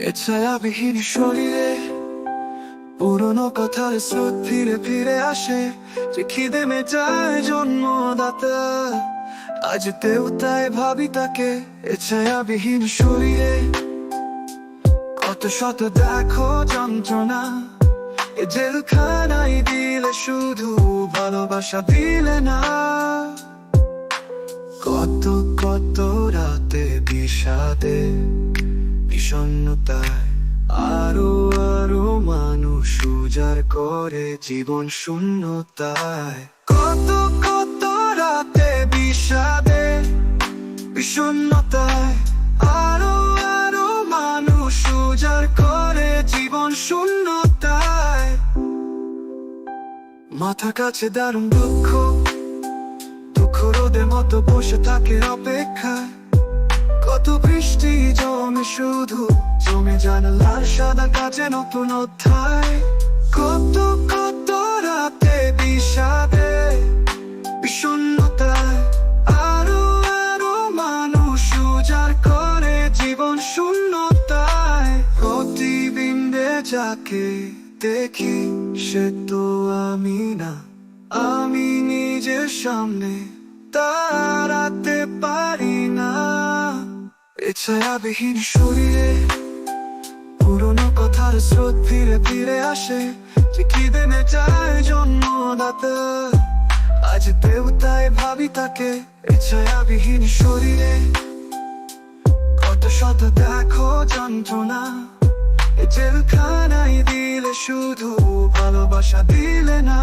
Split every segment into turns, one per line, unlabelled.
এ ছায়াবিহীন শরীরে পুরনো কথার স্রোত ফিরে ফিরে আসে, যে খিদে মেটায় জন্মদাতা। আজ দেবতায় ভাবি তাকে, এ ছায়াবিহীন শরীরে কত শত দেখো যন্ত্রণা। এ জেলখানায় দিলে শুধু ভালোবাসা দিলে না, কত কত রাতে বিষাদে বিষণ্ণতায় আরো আরো মানুষ উজাড় করে জীবন শূন্যতায়। কত কত রাতে বিষাদে বিষণ্ণতায় আরো আরো মানুষ উজাড় করে জীবন শূন্যতায়। মাথা কাছে দারুণ দুঃখ, দুঃখ রোদের মতো বসে থাকে অপেক্ষায়। কত বৃষ্টি জমে শুধু জমে জানালার সাদা কাছে নতুন অধ্যায়। কত কত রাতে বিষাদে বিষণ্ণতায় আরো আরো মানুষ উজাড় করে জীবন শূন্যতায়। প্রতিবিম্বে যাকে দেখি সে তো আমি না, আমি নিজের সামনে দাঁড়াতে পারি না। এ ছায়াবিহীন শরীরে পুরনো কথার স্রোত ফিরে ফিরে আসে, যে খিদে মেটায় জন্মদাতা। আজ দেবতায় ভাবি তাকে, এ ছায়াবিহীন শরীরে কত শত দেখো যন্ত্রণা। এ জেলখানায় দিলে শুধু ভালোবাসা দিলে না,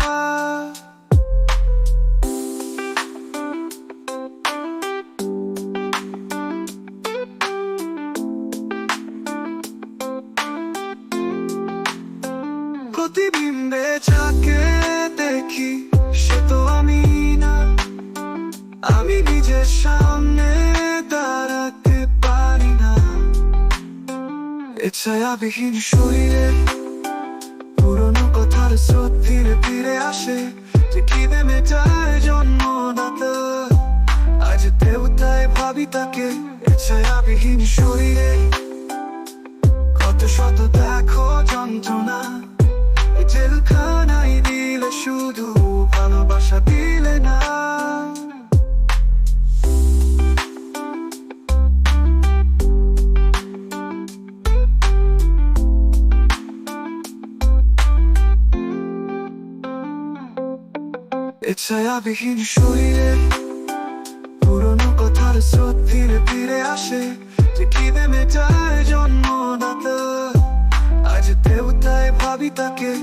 প্রতিবিম্বে যাকে দেখি সে তো আমি না, আমি নিজের সামনে দাঁড়াতে পারি না। এ ছায়াবিহীন শরীরে পুরনো কথার স্রোত ফিরে ফিরে আসে, যে খিদে মেটায় জন্মদাতা। আজ দেবতায় ভাবি তাকে, এ ছায়াবিহীন শরীরে কত শত দেখো যন্ত্রণা। জেলখানায় দিলে শুধু ভালোবাসা দিলে না, এ ছায়াবিহীন শরীরে পুরনো কথার স্রোত ফিরে ফিরে আসে, যে খিদে মেটায় জন্মদাতা। আজ দেবতায় ভাবি তাকে।